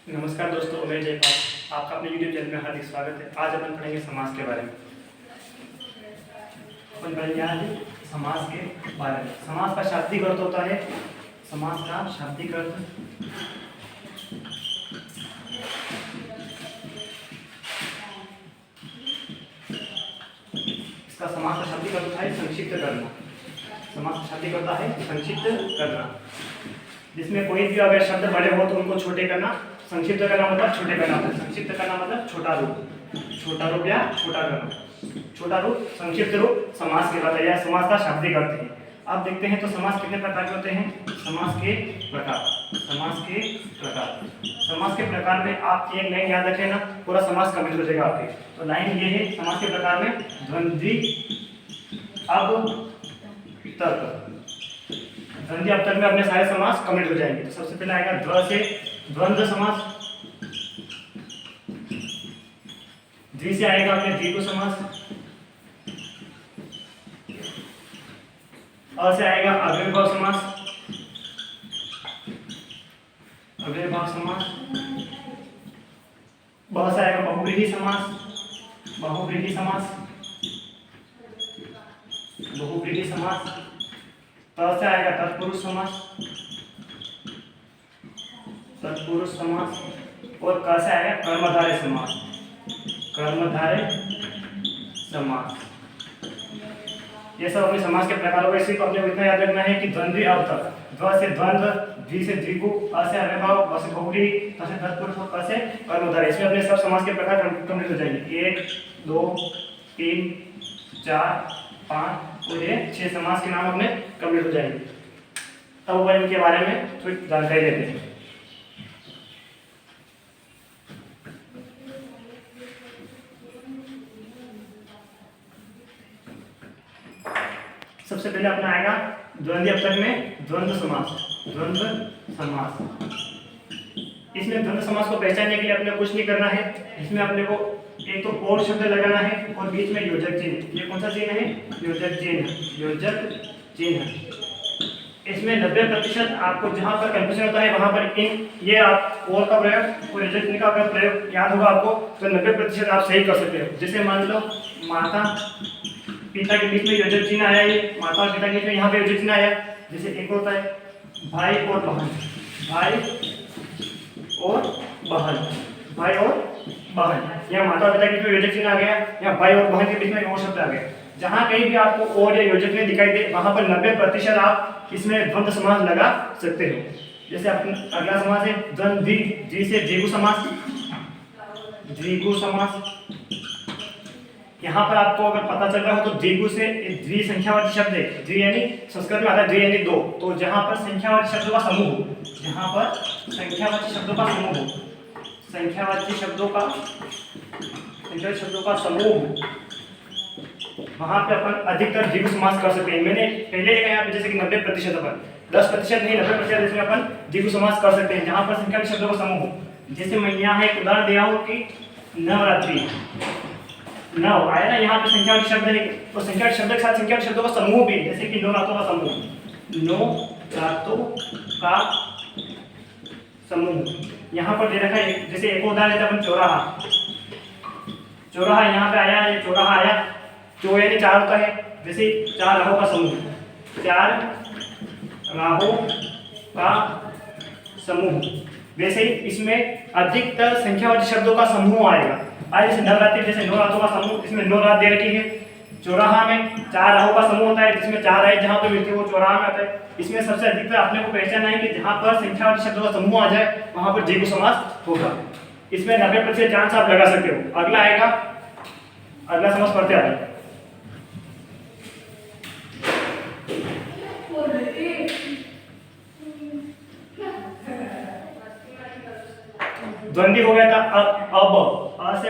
नमस्कार दोस्तों, मैं जयपाल आपका अपने YouTube चैनल में हार्दिक स्वागत है। आज अपन पढ़ेंगे समास के बारे में। अपन पढ़ेंगे आज समास के बारे में। समास का शाब्दिक अर्थ होता है, समास का शाब्दिक अर्थ इसका समास का शाब्दिक अर्थ होता है संक्षिप्त करना। समास का शाब्दिक होता है संक्षिप्त करना, जिसमें कोई भी अगर शब्द बड़े हो तो उनको छोटे करना। संक्षिप्त करना मतलब छोटे करना होता है। संक्षिप्त करना मतलब छोटा रूप या छोटा करना। छोटा रूप, संक्षिप्त रूप समास कहलाता है। यह समास का शाब्दिक अर्थ है। आप देखते हैं तो समास कितने प्रकार के होते हैं। समास के प्रकार समास के प्रकार में आप एक लाइन याद रखें ना, पूरा समास कंप्लीट हो जाएगा आपके। तो लाइन ये है समास के प्रकार में, द्वंद्वी अब तक में अपने सारे समास कंप्लीट हो जाएंगे। तो सबसे पहले आएगा ध्व से द्वंद्व समास, द्वि से आएगा अपने द्विगु समास, अ से आएगा अव्ययभाव समास, ब से आएगा बहुव्रीहि समास, त से आएगा तत्पुरुष समास, और क से आएगा कर्मधारय समास। ये सब अपने समास के प्रकार हो गए। सिर्फ अपने को इतना याद रखना है कि द्वंद्वी अब तक, ध्व से द्वंद्व, द्वि से द्विगु, अ से अव्ययभाव, ब से बहुव्रीहि, त से तत्पुरुष और क से कर्मधारय। इसमें अपने सब समास के प्रकार कंप्लीट हो जाएंगे। 1 2 3 4 5 और ये 6 समास के नाम अपने कंप्लीट हो जाएंगे। अब इनके बारे में थोड़ी जानकारी लेते हैं। सबसे पहले अपना आएगा द्वंद्वी अब तक में द्वंद्व समास। इसमें द्वंद्व समास को पहचानने के लिए अपने कुछ नहीं करना है। इसमें अपने को एक तो और शब्द लगाना है और बीच में योजक चिन्ह। ये कौन सा चिन्ह है? योजक चिन्ह। इसमें 90% आपको जहां पर कंफ्यूजन होता है वहां पर ये आप और का प्रयोग और योजक चिन्ह का अगर प्रयोग याद होगा आपको तो 90% आप सही कर सकते हो। जैसे मान लो माता पिता के बीच में योजक चिन्ह आया, ये माता और पिता के बीच में यहाँ पे योजक चिन्ह आया। जैसे एक होता है भाई और बहन, यहाँ माता और पिता के बीच में योजक चिन्ह आ गया, यहाँ भाई और बहन के बीच में और शब्द आ गया। जहाँ कहीं भी आपको और या योजक चिन्ह दिखाई दे वहां पर 90% आप इसमें द्वंद्व समास लगा सकते हो। जैसे अगला समास है द्वंद्वी, द्वि से द्विगु समास। यहाँ पर आपको अगर पता चल रहा हो तो द्विगु से द्वि संख्यावाची शब्द है। द्वि यानी संस्कृत में आता है द्वि यानी दो। तो जहाँ पर संख्यावाची शब्दों का समूह हो, संख्यावाची शब्दों का समूह वहां पे अपन अधिकतर द्विगु समास कर सकते हैं। मैंने पहले लिखा यहाँ पे जैसे कि 90% अपन 10% नहीं 90% इसमें अपन द्विगु समास कर सकते हैं जहाँ पर संख्यावाची शब्दों का समूह हो। जैसे मैं यहाँ एक उदाहरण दिया हूँ कि नवरात्रि, नव आया ना, यहाँ पे संख्यावाची शब्द है तो संख्यावाची शब्द के साथ संख्यावाची शब्दों का समूह भी, जैसे कि नौ रातों का समूह यहाँ पर दे रखा है। जैसे एक उदाहरण लेते अपन चौराहा, यहाँ पे आया, ये चौराहा आया। चौ यानी 4 होता है, जैसे 4 राहों का समूह, वैसे ही इसमें अधिकतर संख्यावाची शब्दों का समूह आएगा। जैसे नवरात्रि, जैसे 9 रातों का समूह, इसमें 9 रात दे रखी है। चौराहा में 4 राहों का समूह होता है, जिसमें 4 राहें जहाँ पे मिलती है वो चौराहा में आता है। इसमें सबसे अधिकतर अपने को पहचानना है कि जहाँ पर संख्यावाची शब्दों का समूह आ जाए वहां पर द्विगु समास होगा। इसमें 90% चांस आप लगा सकते हो। अगला समास पढ़ते आ रहे। द्वंद्वी हो गया था। अब अ से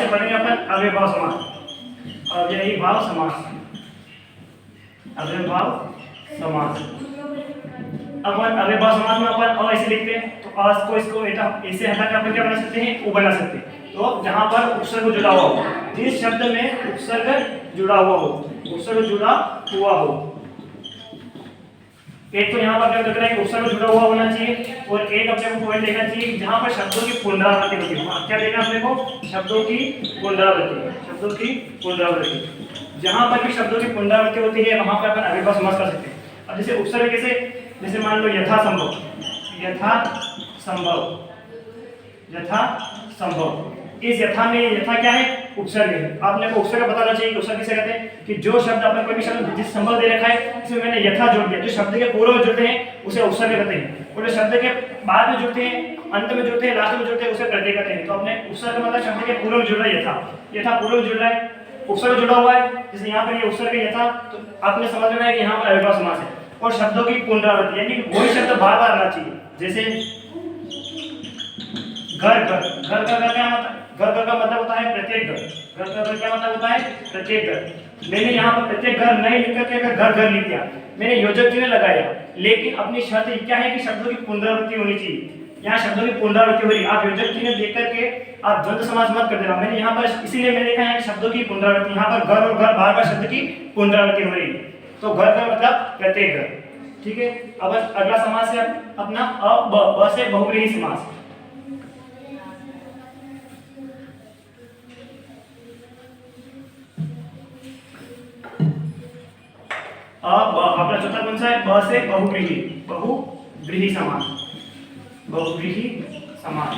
पढ़ेंगे अपन अव्ययभाव समास। अव्ययभाव समास में अपन अ ऐसे लिखते हैं तो अ को इसको ऐसे हटा के अपन क्या बना सकते हैं? उ बना सकते हैं। तो जहां पर उपसर्ग जुड़ा हुआ हो, जिस शब्द में उपसर्ग जुड़ा हुआ हो एक तो यहाँ पर अपने को दिख रहा है कि उपसर्ग जुड़ा हुआ होना चाहिए, और एक अपने को पॉइंट देखना चाहिए जहाँ पर शब्दों की पुनरावृत्ति होती है। क्या देखना अपने को? शब्दों की पुनरावृत्ति, शब्दों की पुनरावृत्ति। जहाँ पर भी शब्दों की पुनरावृत्ति होती है वहाँ पर अपन अव्ययभाव समास कर सकते हैं। अब जैसे उपसर्ग कैसे, जैसे मान लो यथा संभव, यथा संभव, यथा संभव। इस यथा में यथा क्या है? उपसर्ग है। आपने को उपसर्ग बताना चाहिए कि उपसर्ग किसे कहते हैं, कि जो शब्द अपन कोई भी शब्द जिस संभव दे रखा है इसमें मैंने यथा जोड़ दिया, जो शब्द के पूर्व में जुड़ते हैं उसे उपसर्ग कहते हैं, और जो शब्द के बाद में जुड़ते हैं, अंत में जुड़ते हैं, लास्ट में जुड़ते हैं उसे प्रत्यय कहते हैं। तो अपने उपसर्ग मतलब शब्द के पूर्व में जुड़ रहा है यथा, यथा पूर्व में जुड़ रहा है, उपसर्ग जुड़ा हुआ है। जैसे यहाँ पर ये उपसर्ग यथा, तो आपने समझ लेना है कि यहाँ पर अव्ययभाव समास है। और शब्दों की पुनरावृत्ति यानी कि वही शब्द बार बार आना चाहिए। जैसे घर, घर, घर का क्या मतलब? घर का मतलब होता है प्रत्येक घर। घर का क्या मतलब होता है? प्रत्येक घर। मैंने यहाँ पर प्रत्येक घर नहीं लिख करके घर घर लिख दिया, मैंने योजक चिन्ह लगाया, लेकिन अपनी शर्त क्या है कि शब्दों की पुनरावृत्ति होनी चाहिए। यहाँ शब्दों की पुनरावृत्ति हो रही है, आप योजक चिन्ह देख करके आप द्वंद्व समास मत कर देना। मैंने यहाँ पर इसीलिए मैंने लिखा है शब्दों की पुनरावृत्ति। यहाँ पर घर और घर बार बार शब्द की पुनरावृत्ति हो रही है, तो घर का मतलब प्रत्येक घर। ठीक है। अब अगला समास है अपना ब से बहुव्रीहि समास। अब अपना चौथा कौन सा है? ब से बहुव्रीहि, बहुव्रीहि समास, बहुव्रीहि समास।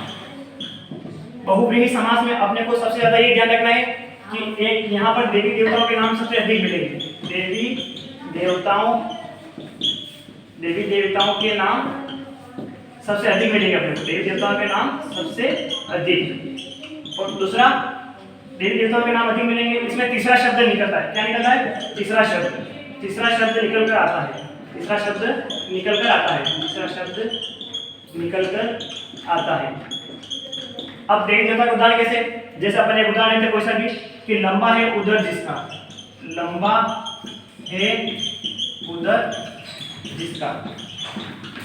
बहुव्रीहि समास में अपने को सबसे ज्यादा ये ध्यान रखना है कि एक यहाँ पर देवी देवताओं के नाम सबसे अधिक मिलेंगे। देवी देवताओं के नाम सबसे अधिक मिलेंगे अपने को, देवी देवताओं के नाम सबसे अधिक। और दूसरा, देवी देवताओं के नाम अधिक मिलेंगे, इसमें तीसरा शब्द निकलता है। क्या निकलता है? तीसरा शब्द, तीसरा शब्द निकल कर आता है, तीसरा शब्द निकल कर आता है, तीसरा शब्द निकल कर आता है। अब देवी देवता का उदाहरण कैसे? जैसे अपन एक उदाहरण लेते कोई सा भी कि लंबा है उदर जिसका, लंबा है उदर जिसका।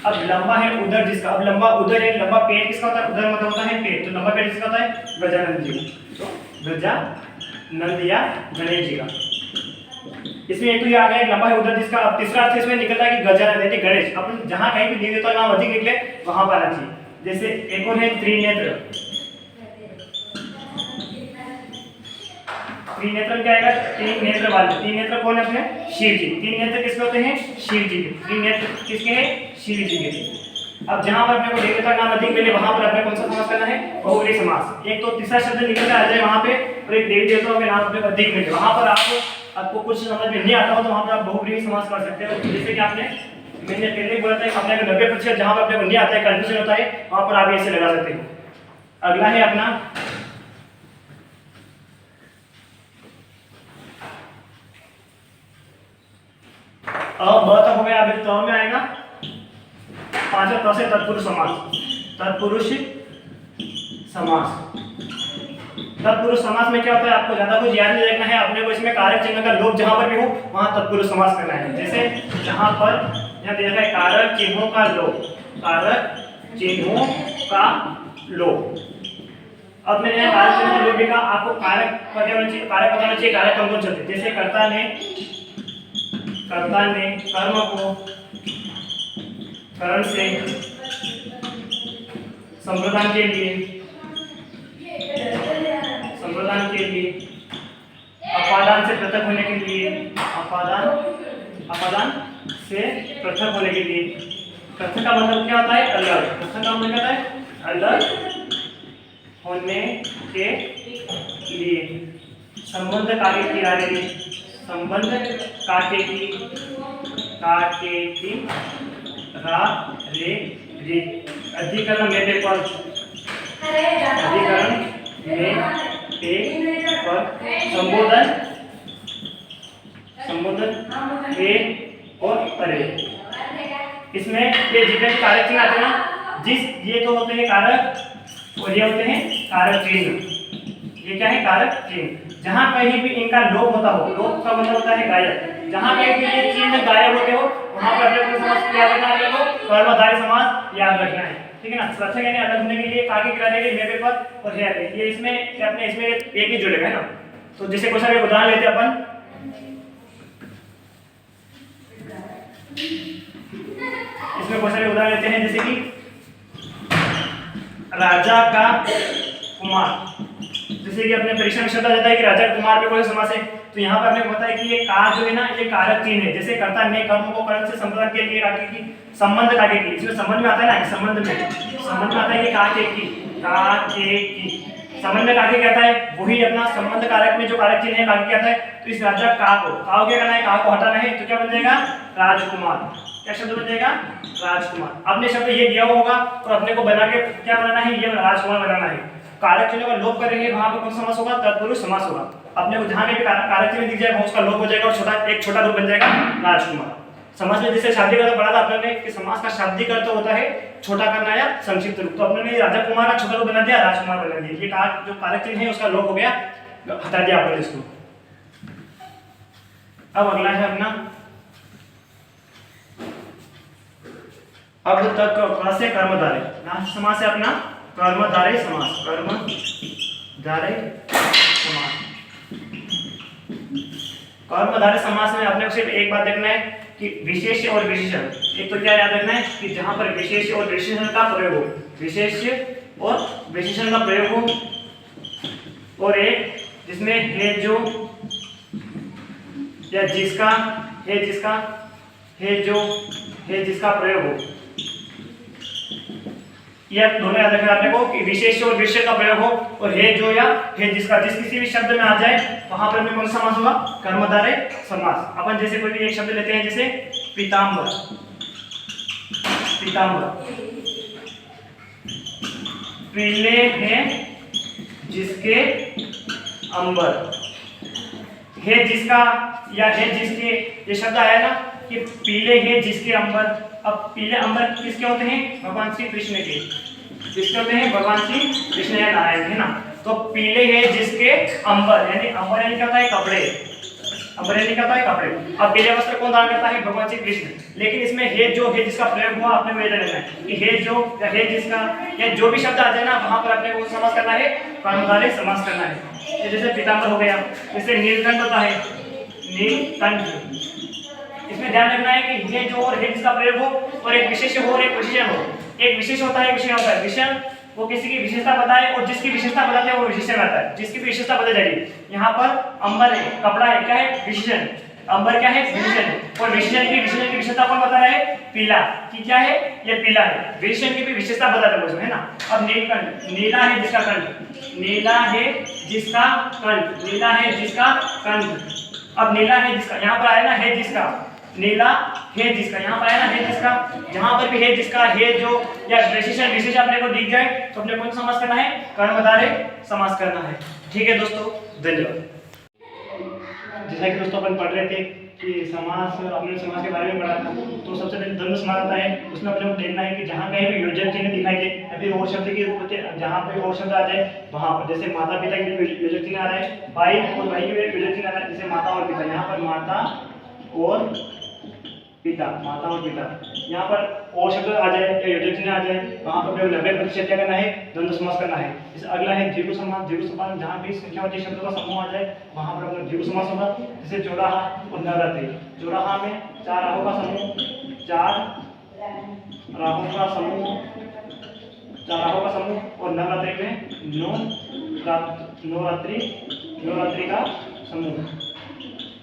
अब लंबा है उदर जिसका, अब लंबा उदर है, लंबा पेट किसका होता है? उदर मतलब होता है पेट, तो लंबा पेट किसका होता है? गजानंद जी का। तो गजानंद या गणेश जी का। इसमें एक तो ये आ गया लंबा है उदर जिसका। अब तीसरा अर्थ इसमें निकलता है कि गजानंद यानी गणेश। अपन जहां कहीं भी देवी देवता का नाम अधिक निकले वहां पर आना चाहिए। जैसे एक और है त्रिनेत्र, त्रिनेत्र क्या आएगा? तीन नेत्र वाले। तीन नेत्र कौन है अपने? शिव जी। तीन नेत्र किसके होते हैं? शिव जी के। तीन नेत्र किसके हैं? शिव जी के। अब जहां पर अपने को देवी देवता का नाम अधिक मिले वहां पर अपने कौन सा समास करना है? बहुव्रीहि समास। एक तो तीसरा शब्द निकल आ जाए वहां पे, और एक देवी देवताओं के नाम अपने को अधिक मिले वहां पर आपको कुछ समझ में नहीं आता हो तो वहां पर आप बहुव्रीहि समास कर सकते हो। जैसे कि मैंने पहले बोला था कि अपने को 90% जहां पर अपने को नहीं आता है, कंफ्यूजन होता है, वहां पर आप ऐसे लगा सकते हो। अगला है अपना अब ब तक हो गया। अभी तो में आएगा पांचवा त से तत्पुरुष समास। तत्पुरुष समास, तत्पुरुष समास में क्या होता है? आपको ज्यादा कुछ याद नहीं रखना है, अपने को इसमें कारक चिन्ह का लोप जहां पर भी हो वहां तत्पुरुष समास करना है। जैसे जहां पर यहां दे रखा है कारक चिन्हों का लोप, कारक चिन्हों का लोप। अब मैंने यहाँ कारक चिन्हों का लोप लिखा, आपको कारक पता होना चाहिए, कारक पता होना चाहिए कारक कौन कौन से होते हैं। जैसे कर्ता ने कर्म को करण से संप्रदान के लिए अपादान से पृथक होने के लिए, अपादान से पृथक होने के लिए। पृथक का मतलब क्या होता है? अलग। पृथक का मतलब क्या होता है? अलग होने के लिए। संबंध काटे की रारे, संबंध काटे की रा रे रे। अधिकरण में पे पर, अधिकरण में पे पर, संबोधन पे और परे। इसमें ये जितने कारक चिन्ह आते हैं ना, ये तो होते हैं कारक और ये होते हैं कारक चिन्ह। ये क्या है? कारक चिन्ह। जहां कहीं भी इनका लोप होता हो, लोप का मतलब होता है गायब, जहां कहीं भी ये चिन्ह गायब होते हो वहां पर अपने को समास याद रखना है, आपको कर्मधारय समास याद रखना है। ठीक है ना? पृथक यानी अलग होने के लिए, काके किराने के लिए पर और है ये इसमें अपने इसमें एक ही जुड़ेगा है ना। तो जैसे क्वेश्चन एक उदाहरण लेते हैं अपन, इसमें बहुत सारे उदाहरण लेते हैं, जैसे कि राजा का कुमार। जैसे कि अपने परीक्षा में शब्द आ जाता है कि राजा कुमार में कोई समास है, तो यहाँ पर हमें पता है कि ये का जो है ना, ये कारक चिन्ह है। जैसे कर्ता ने कर्म को कर्म से संबंध के लिए काके की संबंध काके की, इसमें संबंध में आता है ना, संबंध में आता है कि काके की संबंध में काके कहता है, वही अपना संबंध कारक में जो कारक चिन्ह है काके कहता है। तो इस राजा का को क्या करना है, का को हटाना है, तो क्या बन जाएगा राजकुमार। क्या शब्द बन जाएगा राजकुमार। अपने शब्द ये दिया हुआ होगा और अपने को बना के क्या बनाना है, ये राजकुमार बनाना है। कारक चिन्ह का लोप करेंगे, वहां पर कौन सा समास होगा, तत्पुरुष समास होगा। अपने को जहां भी कारक चिन्ह दिख जाएगा उसका लोप हो जाएगा और एक छोटा रूप बन जाएगा राजकुमार। समास में जैसे शाब्दिक अर्थ पढ़ा था अपने कि समास का शाब्दिक अर्थ होता है छोटा करना या संक्षिप्त रूप। तो अपने राजा कुमार का छोटा रूप बना दिया, राजकुमार बना दिया। ये जो कारक चिन्ह है उसका लोप हो गया, हटा दिया आपने इसको। अब अगला है अपना अब तक से कर्मधारय। लास्ट समास है अपना कर्मधारय समास। कर्मधारय समास में अपने को सिर्फ एक बात देखना है कि विशेष और विशेषण। एक तो क्या याद रखना है कि जहां पर विशेष और विशेषण का प्रयोग हो, विशेष और विशेषण का प्रयोग हो, और एक जिसमें है जो या जिसका है जिसका प्रयोग हो। यह दोनों याद रखना आपने को कि विशेष और विशेष का प्रयोग हो और है जो या है जिसका, जिस किसी भी शब्द में आ जाए वहां पर कौन सा समास होगा, कर्मधारय समास। अपन जैसे कोई भी एक शब्द लेते हैं, जैसे पीतांबर। पीले हैं जिसके अंबर, है जिसका या है जिसके, ये शब्द आया ना कि पीले हैं जिसके अंबर। अब पीले अंबर किसके होते हैं, भगवान श्री कृष्ण के। किसके होते हैं, भगवान श्री कृष्ण या नारायण, है ना। तो पीले हैं जिसके अंबर, यानी अंबर यानी क्या होता है, कपड़े। अंबर यानी क्या होता है, कपड़े। अब पीले वस्त्र कौन धारण करता है, भगवान श्री कृष्ण। लेकिन इसमें है जो है जिसका प्रयोग हुआ, आपने को याद रखना है कि है जो या है जिसका या जो भी शब्द आ जाए ना, वहां पर अपने को समास करना है, कर्मधारय समास करना है। जैसे पीतांबर हो गया, जैसे नीलकंठ होता है, नीलकंठ। इसमें ध्यान रखना है कि है जो और है जिसका प्रयोग हो और एक विशेष हो और एक विशेषण हो। एक विशेष होता है, विशेषण होता है। विशेषण वो किसी की विशेषता बताए और जिसकी विशेषता बताते हैं वो विशेषण आता है। जिसकी विशेषता बता जाएगी। यहाँ पर अंबर है, कपड़ा है, क्या है, विशेषण। अंबर क्या है, विशेषण है। और विशेषण की विशेषता कौन बता रहा है, पीला, कि क्या है, ये पीला है। विशेषण की भी विशेषता बताते हैं उसमें, है ना। अब नीलकंठ, नीला है जिसका कंठ, नीला है जिसका कंठ, नीला है जिसका कंठ। अब नीला है जिसका, यहाँ पर आया ना है जिसका, नीला है जिसका, यहाँ पर आया ना है जिसका। जहां पर भी है जिसका, है जो या विशेषण विशेष अपने को दिख जाए तो अपने कौन समास करना है, कर्मधारय समास करना है। ठीक है दोस्तों, धन्यवाद। जैसा कि दोस्तों अपन पढ़ रहे थे कि समास, अपने समास के बारे में पढ़ा था, तो सबसे पहले द्वंद्व समास आता है। उसमें अपने को देखना है कि जहाँ कहीं भी योजक चिन्ह दिखाई दे या फिर और शब्द की जहाँ पे और शब्द आ जाए वहां पर, जैसे माता पिता के लिए योजक चिन्ह आ रहा है, भाई और भाई के लिए योजक चिन्ह आ रहा है, जैसे माता और पिता। यहाँ पर माता और पिता, माता और पिता। यहाँ पर और शब्द आ जाए या योजक चिन्ह आ जाए वहां पर 90% क्या करना है, द्वंद्व समास करना है। जैसे अगला है द्विगु समास। द्विगु समास जहाँ भी संख्यावाची शब्दों का समूह आ जाए वहां पर अपना द्विगु समास होगा। जैसे चौराहा और नवरात्रि। चौराहा में 4 राहों का समूह, 4 राहों का समूह, 4 राहों का समूह, और नवरात्रि में 9 नवरात्रि का समूह।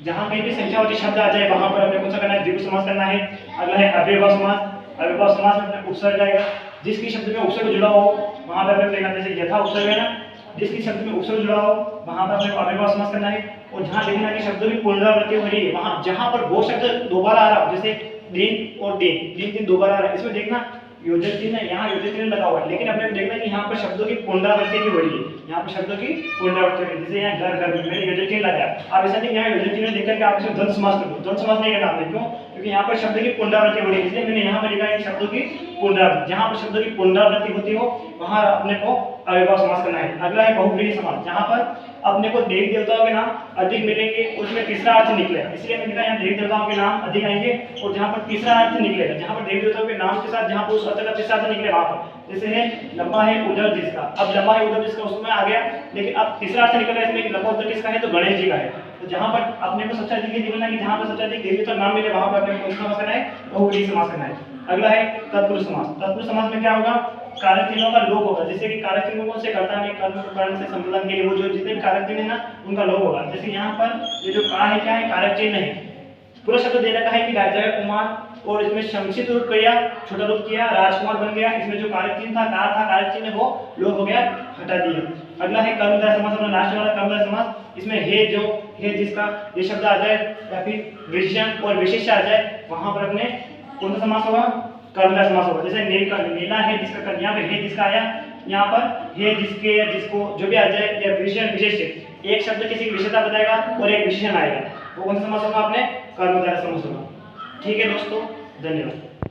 जहां कहीं भी संख्यावाची शब्द आ जाए वहां पर अपने को करना है, द्विगु समास करना है। अगला है अव्ययभाव समास। अव्ययभाव समास में अपने उपसर्ग आएगा, जिसकी शब्द में उपसर्ग जुड़ा हो वहां पर अपने देखना, जैसे यथा उपसर्ग है ना, जिसकी शब्द में उपसर्ग जुड़ा हो वहां पर अपने को अव्ययभाव समास करना है। और जहां देखना कि शब्दों की पुनरावृत्ति हो रही है, वहां जहां पर वो शब्द दोबारा आ रहा हो, जैसे दिन और दिन दोबारा आ रहा है, इसमें देखना योजक चिन्ह, यहाँ योजक चिन्ह लगा हुआ है, लेकिन अपने को देखना कि यहाँ पर शब्दों की पुनरावृत्ति भी हो रही है। यहाँ पर शब्दों की पुनरावृत्ति हो रही है, जैसे यहाँ घर में मैंने योजक चिन्ह लगाया। आप ऐसा नहीं यहाँ योजक चिन्ह देख करके आप इसे द्वंद्व समास कर दो। द्वंद्व समास नहीं करना आपने, क्यों, क्योंकि यहाँ पर शब्द की पुनरावृत्ति हो रही है, इसलिए मैंने यहाँ पर लिखा है शब्दों की पुनरावृत्ति। जहाँ पर शब्दों की पुनरावृत्ति होती हो वहां अपने को अव्ययभाव समास करना है। अगला है बहुव्रीहि समास। जहाँ पर अपने को देवी देवताओं के नाम अधिक मिलेंगे, उसमें तीसरा अर्थ निकलेगा, इसलिए मैंने लिखा यहाँ देवी देवताओं के नाम अधिक आएंगे। और जहाँ पर तीसरा अर्थ निकलेगा, जहाँ पर देवी देवताओं के नाम के साथ जहाँ पर उस अर्थ का तीसरा अर्थ निकले वहां पर, जैसे है लंबा है उदर जिसका। अब लंबा है उदर जिसका उसमें आ गया, लेकिन अब तीसरा अर्थ निकल रहा है इसमें लंबा उदर किसका है, तो गणेश जी का है। तो जहां पर अपने को सबसे अधिक ये देखना है कि जहां पर सबसे अधिक देवता नाम मिले वहां पर अपने को कौन सा समास करना है, बहुवचन समास करना है। अगला है तत्पुरुष समास। तत्पुरुष समास में क्या होगा, कारक चिन्हों का लोप होगा। जैसे कि कारक चिन्हों कौन से, कर्ता में कर्म कर्ण से संबंधन के लिए वो जो जितने भी कारक चिन्ह है ना उनका लोप होगा। जैसे यहाँ पर ये जो का है क्या है, कारक चिन्ह है। पूरा शब्द दे रखा है कि राजा कुमार, और इसमें संक्षिप्त रूप किया, छोटा रूप किया, राजकुमार बन गया। इसमें जो कारक चिन्ह था, का था, कारक चिन्ह वो लोप हो गया, हटा दिया। अगला है कर्मधारय समास, अपना लास्ट वाला कर्मधारय समास। इसमें हे जो है जिसका ये शब्द आ जाए या फिर विशेषण और विशेष्य आ जाए वहां पर अपने कौन सा समास होगा, कर्मधारय समास होगा। जैसे नीला है जिसका यहाँ पे हे जिसका आया, यहाँ पर हे जिसके या जिसको जो भी आ जाए, या विशेषण विशेष्य, एक शब्द किसी की विशेषता बताएगा और एक विशेषण आएगा, वो कौन सा समास होगा, अपने कर्मधारय समास होगा। ठीक है दोस्तों, धन्यवाद।